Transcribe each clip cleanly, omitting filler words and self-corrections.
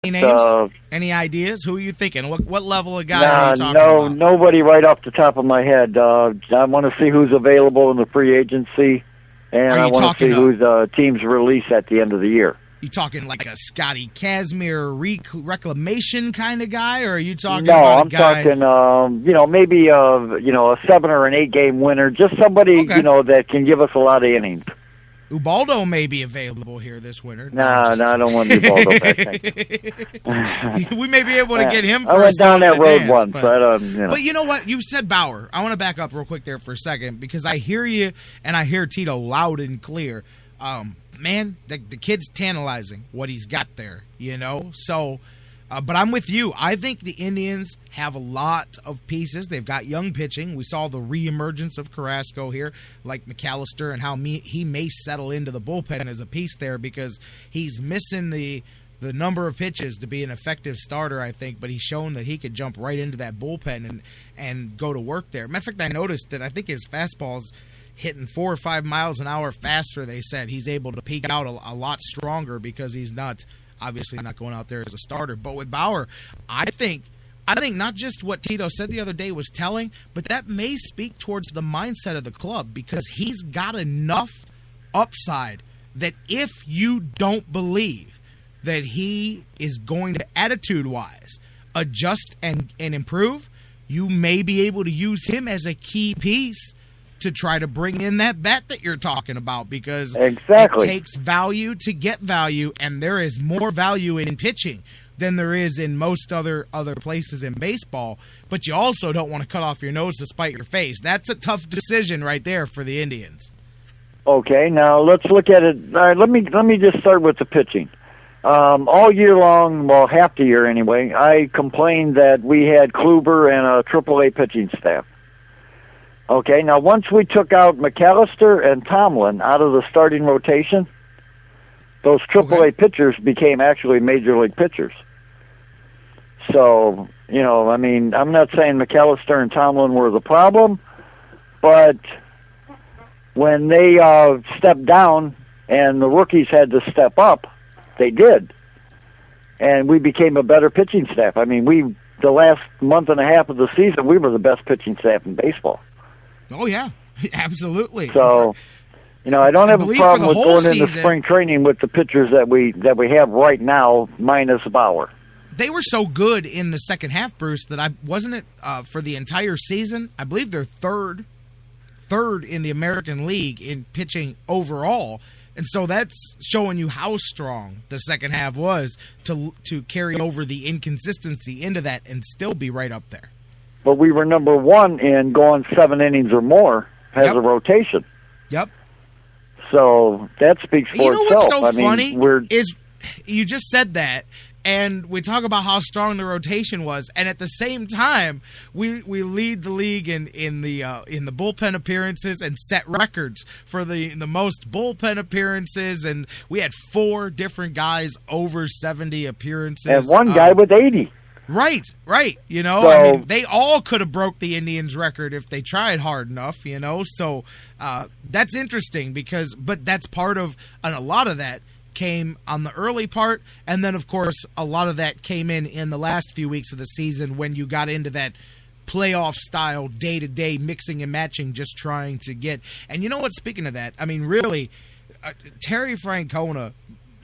names? Any ideas? Who are you thinking? What level of guy are you talking about? Nobody right off the top of my head. I want to see who's available in the free agency, and I want to see who's teams release at the end of the year. You talking like a Scotty Kazmir reclamation kind of guy, or are you talking No, about I'm a guy? talking, maybe a 7 or an 8 game winner, just somebody that can give us a lot of innings. Ubaldo may be available here this winter. No, I don't want Ubaldo back. We may be able to get him. I went down that road once, but you know what? You said Bauer. I want to back up real quick there for a second because I hear you and I hear Tito loud and clear. Man, the kid's tantalizing what he's got there, So, but I'm with you. I think the Indians have a lot of pieces. They've got young pitching. We saw the reemergence of Carrasco here, like McAllister, and how he may settle into the bullpen as a piece there because he's missing the number of pitches to be an effective starter, I think, but he's shown that he could jump right into that bullpen and go to work there. Matter of fact, I noticed that I think his fastball's hitting 4 or 5 miles an hour faster. They said he's able to peak out a lot stronger because he's obviously not going out there as a starter. But with Bauer, I think not just what Tito said the other day was telling, but that may speak towards the mindset of the club because he's got enough upside that if you don't believe that he is going to, attitude-wise, adjust and improve, you may be able to use him as a key piece to try to bring in that bat that you're talking about because it takes value to get value, and there is more value in pitching than there is in most other places in baseball. But you also don't want to cut off your nose to spite your face. That's a tough decision right there for the Indians. Okay, now let's look at it. All right, let me just start with the pitching. All year long, well, half the year anyway, I complained that we had Kluber and a AAA pitching staff. Okay, now once we took out McAllister and Tomlin out of the starting rotation, those AAA pitchers became actually major league pitchers. So, I'm not saying McAllister and Tomlin were the problem, but when they stepped down and the rookies had to step up, they did. And we became a better pitching staff. The last month and a half of the season, we were the best pitching staff in baseball. Oh, yeah, absolutely. So, I don't have a problem with going into spring training with the pitchers that we have right now, minus Bauer. They were so good in the second half, Bruce, that for the entire season, I believe they're third in the American League in pitching overall. And so that's showing you how strong the second half was to carry over the inconsistency into that and still be right up there. But we were number 1 in going 7 innings or more as a rotation. Yep. So that speaks for itself. What's so funny is you just said that, and we talk about how strong the rotation was, and at the same time, we lead the league in the bullpen appearances and set records for the most bullpen appearances, and we had 4 different guys over 70 appearances, and one guy with 80. Right. They all could have broke the Indians' record if they tried hard enough, So that's interesting but that's part of, and a lot of that came on the early part, and then, of course, a lot of that came in the last few weeks of the season when you got into that playoff-style, day-to-day mixing and matching, just trying to get. And you know what, speaking of that, really, Terry Francona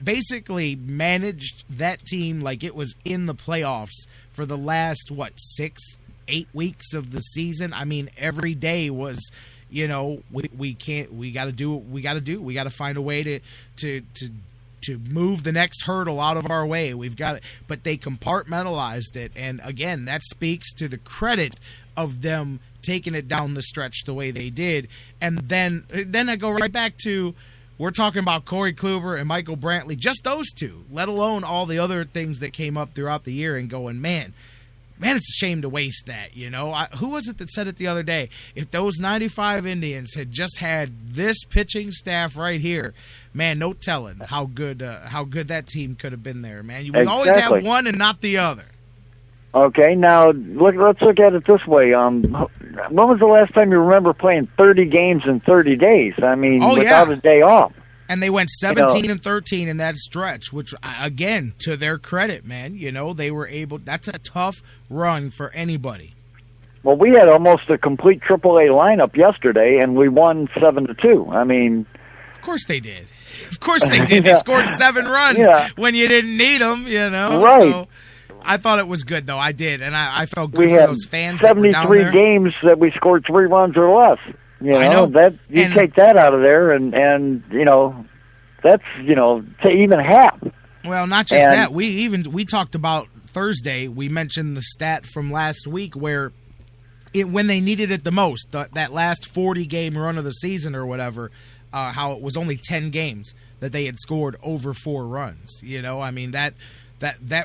basically managed that team like it was in the playoffs for the last 6-8 weeks of the season. Every day was, we got to do what we got to do. We got to find a way to move the next hurdle out of our way. But they compartmentalized it, and again, that speaks to the credit of them taking it down the stretch the way they did. And then I go right back to, we're talking about Corey Kluber and Michael Brantley, just those two, let alone all the other things that came up throughout the year, and going, man, it's a shame to waste that, Who was it that said it the other day? If those 95 Indians had just had this pitching staff right here, man, no telling how good that team could have been there, man. We always have one and not the other. Okay, now let's look at it this way. When was the last time you remember playing 30 games in 30 days? Without a day off. And they went 17-13 in that stretch, which, again, to their credit, man, they were able. That's a tough run for anybody. Well, we had almost a complete AAA lineup yesterday, and we won 7-2. I mean, of course they did. Of course they did. They scored 7 runs when you didn't need them, Right. So I thought it was good, though. I did, and I felt good for those fans. 73 games that we scored 3 runs or less. I know. That you take that out of there, and that's to even half. Well, not just that. We talked about Thursday. We mentioned the stat from last week where when they needed it the most, that last 40-game run of the season or whatever, how it was only 10 games that they had scored over 4 runs. I mean that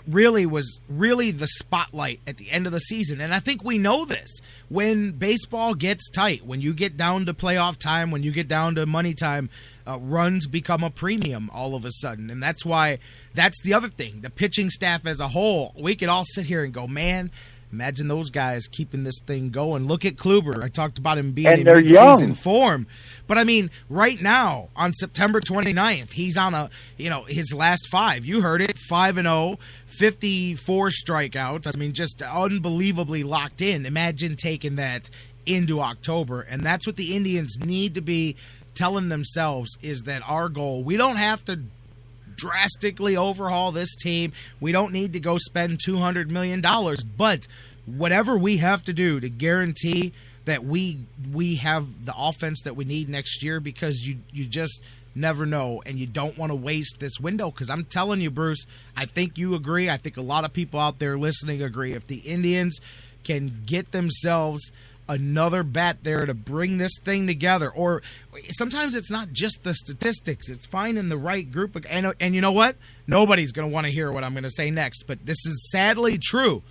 really was the spotlight at the end of the season. And I think we know this. When baseball gets tight, when you get down to playoff time, when you get down to money time, runs become a premium all of a sudden. And that's why that's the other thing. The pitching staff as a whole, we could all sit here and go, man, imagine those guys keeping this thing going. Look at Kluber. I talked about him being in mid-season form. But, I mean, right now, on September 29th, he's on his last 5. You heard it, 5-0, 54 strikeouts. I mean, just unbelievably locked in. Imagine taking that into October. And that's what the Indians need to be telling themselves, is that our goal, we don't have to drastically overhaul this team. We don't need to go spend $200 million, but whatever we have to do to guarantee that we have the offense that we need next year, because you just never know, and you don't want to waste this window. Because I'm telling you, Bruce, I think you agree. I think a lot of people out there listening agree. If the Indians can get themselves another bat there to bring this thing together, or sometimes it's not just the statistics, it's finding the right group of, and you know what, nobody's going to want to hear what I'm going to say next, but this is sadly true.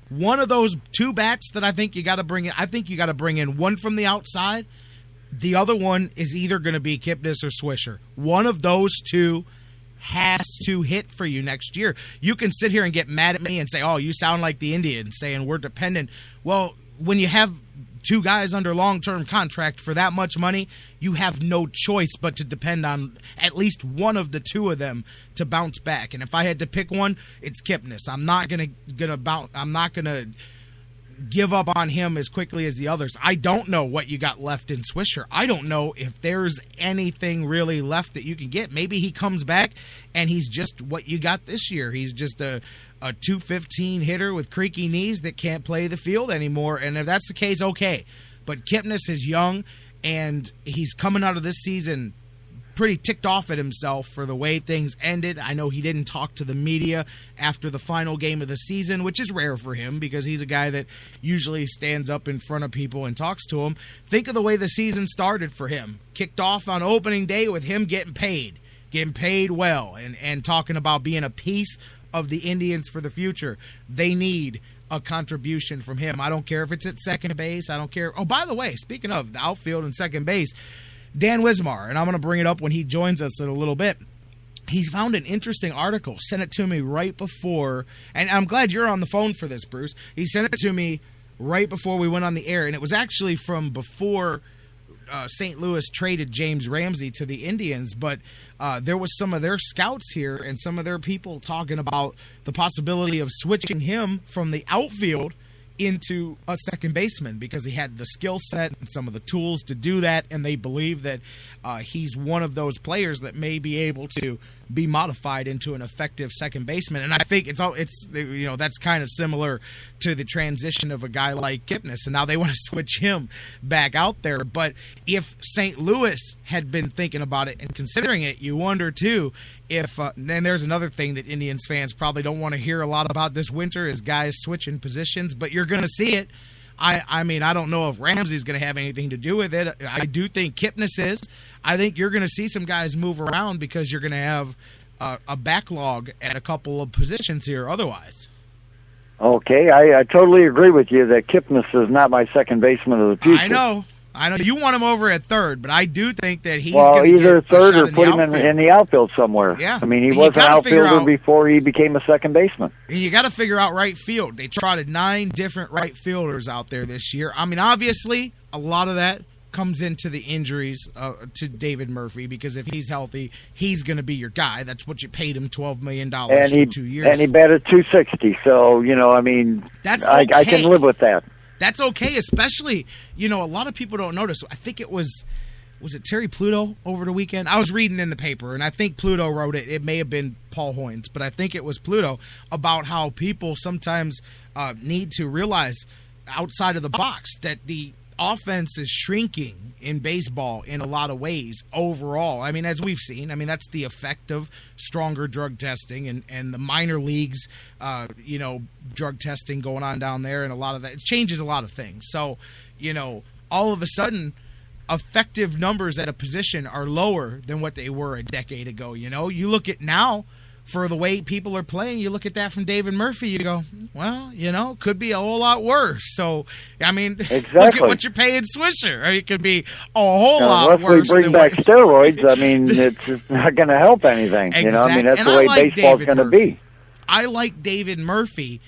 One of those 2 bats that I think you got to bring in, I think you got to bring in one from the outside. The other one is either going to be Kipnis or Swisher. One of those 2 has to hit for you next year. You can sit here and get mad at me and say, oh, you sound like the Indians saying we're dependent. Well, when you have 2 guys under long-term contract for that much money, you have no choice but to depend on at least one of the 2 of them to bounce back. And if I had to pick one, it's Kipnis. I'm not gonna give up on him as quickly as the others. I don't know what you got left in Swisher. I don't know if there's anything really left that you can get. Maybe he comes back and he's just what you got this year. He's just a 215 hitter with creaky knees that can't play the field anymore. And if that's the case, okay. But Kipnis is young, and he's coming out of this season pretty ticked off at himself for the way things ended. I know he didn't talk to the media after the final game of the season, which is rare for him because he's a guy that usually stands up in front of people and talks to them. Think of the way the season started for him. Kicked off on opening day with him getting paid well, and talking about being a piece of the Indians for the future. They need a contribution from him. I don't care if it's at second base. I don't care. Oh, by the way, speaking of the outfield and second base, Dan Wismar, and I'm going to bring it up when he joins us in a little bit. He's found an interesting article, sent it to me right before, and I'm glad you're on the phone for this, Bruce. He sent it to me right before we went on the air, and it was actually from before St. Louis traded James Ramsey to the Indians, but there was some of their scouts here and some of their people talking about the possibility of switching him from the outfield into a second baseman because he had the skill set and some of the tools to do that, and they believe that he's one of those players that may be able to be modified into an effective second baseman. And I think it's that's kind of similar to the transition of a guy like Kipnis, and now they want to switch him back out there. But if St. Louis had been thinking about it and considering it, you wonder too if and there's another thing that Indians fans probably don't want to hear a lot about this winter is guys switching positions, but you're going to see it. I mean, I don't know if Ramsey's going to have anything to do with it. I do think Kipnis is. I think you're going to see some guys move around because you're going to have a backlog at a couple of positions here otherwise. Okay, I totally agree with you that Kipnis is not my second baseman of the future. I know. You want him over at third, but I do think that he's going to either get third a shot or put him in the outfield somewhere. Yeah. I mean, he was an outfielder before he became a second baseman. And you got to figure out right field. They trotted 9 different right fielders out there this year. I mean, obviously, a lot of that comes into the injuries to David Murphy, because if he's healthy, he's going to be your guy. That's what you paid him $12 million for 2 years. And he batted .260. So, that's okay. I can live with that. That's okay, especially, a lot of people don't notice. I think it was it Terry Pluto over the weekend? I was reading in the paper, and I think Pluto wrote it. It may have been Paul Hoynes, but I think it was Pluto, about how people sometimes need to realize outside of the box that the offense is shrinking in baseball in a lot of ways overall. I mean, as we've seen, that's the effect of stronger drug testing and the minor leagues, drug testing going on down there, and a lot of that. It changes a lot of things. So, all of a sudden, effective numbers at a position are lower than what they were a decade ago. You look at now, for the way people are playing, you look at that from David Murphy, you go, well, could be a whole lot worse. So, exactly. Look at what you're paying Swisher. It could be a whole lot worse. Unless we bring back steroids, it's not going to help anything. Exactly. That's the way baseball's going to be. I like David Murphy.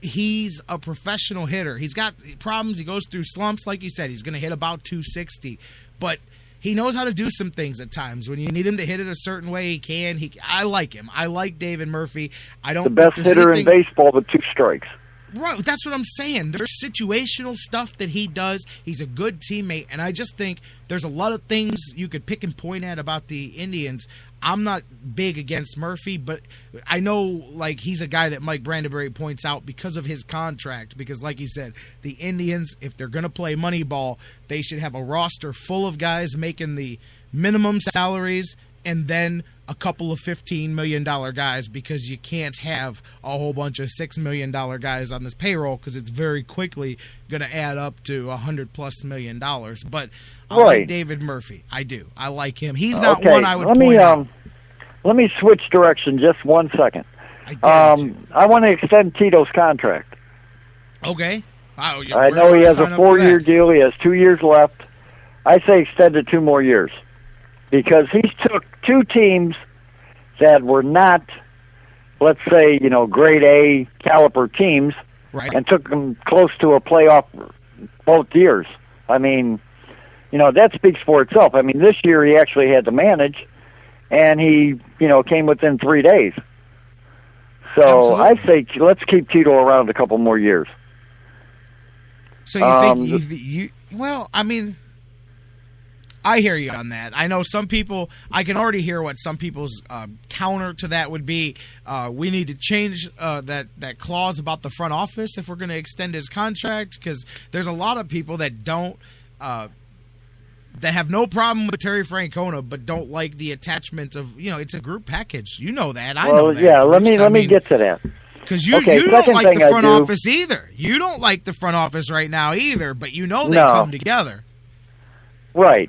He's a professional hitter. He's got problems. He goes through slumps. Like you said, he's going to hit about 260. But he knows how to do some things at times. When you need him to hit it a certain way, he can. I like him. I like David Murphy. I don't. The best hitter in baseball with 2 strikes. Right, that's what I'm saying. There's situational stuff that he does. He's a good teammate, and I just think there's a lot of things you could pick and point at about the Indians. I'm not big against Murphy, but I know he's a guy that Mike Brandenburg points out because of his contract. Because like he said, the Indians, if they're going to play Moneyball, they should have a roster full of guys making the minimum salaries, and then a couple of $15 million guys, because you can't have a whole bunch of $6 million guys on this payroll, because it's very quickly going to add up to $100+ million. But I like David Murphy. I do. I like him. He's not one I would point out. Let me switch direction just 1 second. I want to extend Tito's contract. Okay. I know he has a 4-year deal. He has 2 years left. I say extend it 2 more years. Because he took 2 teams that were not, let's say, grade A caliber teams, right, and took them close to a playoff both years. That speaks for itself. This year he actually had to manage, and he, came within 3 days. So absolutely. I say let's keep Tito around a couple more years. So you think I hear you on that. I know some people, I can already hear what some people's counter to that would be. We need to change that clause about the front office if we're going to extend his contract, because there's a lot of people that don't, that have no problem with Terry Francona, but don't like the attachment of, it's a group package. You know that. I know that. Yeah, Bruce. let me get to that. Because you don't like the front office either. You don't like the front office right now either, but they come together. Right.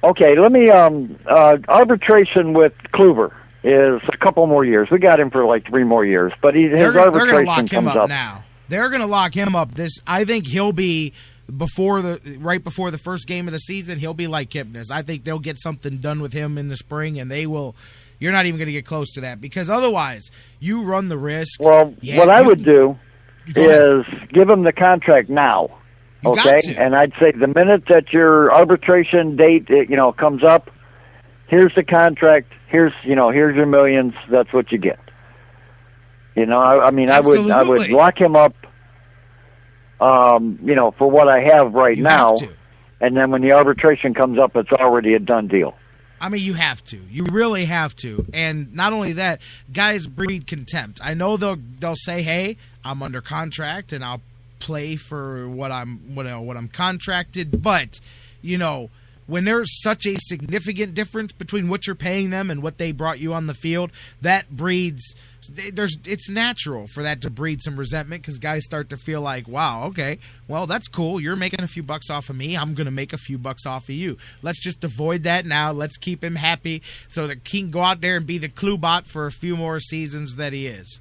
Okay, let me, arbitration with Kluber is a couple more years. We got him for 3 more years, but his arbitration comes up now. They're going to lock him up. I think he'll be right before the first game of the season. He'll be like Kipnis. I think they'll get something done with him in the spring, and they will. You're not even going to get close to that, because otherwise you run the risk. Well, what I would do is give him the contract now. Okay, and I'd say the minute that your arbitration date, comes up, here's the contract. Here's your millions. That's what you get. Absolutely. I would lock him up. For what I have right now, and then when the arbitration comes up, it's already a done deal. You have to. You really have to. And not only that, guys breed contempt. I know they'll say, "Hey, I'm under contract, and I'll play for what I'm contracted," but when there's such a significant difference between what you're paying them and what they brought you on the field, that breeds it's natural for that to breed some resentment, because guys start to feel like, wow, okay, well, that's cool, you're making a few bucks off of me, I'm going to make a few bucks off of you. Let's just avoid that now. Let's keep him happy so that he can go out there and be the Klubot for a few more seasons that he is.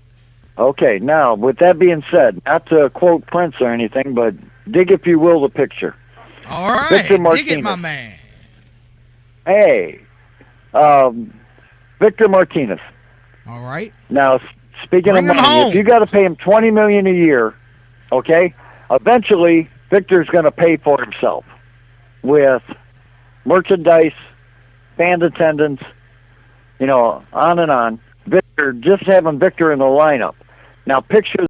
Okay, now, with that being said, not to quote Prince or anything, but dig, if you will, the picture. All right, dig it, my man. Hey, Victor Martinez. All right. Now, speaking of money, if you got to pay him $20 million a year, okay, eventually Victor's going to pay for himself. with merchandise, fan attendance, on and on. Victor, just having Victor in the lineup. Now picture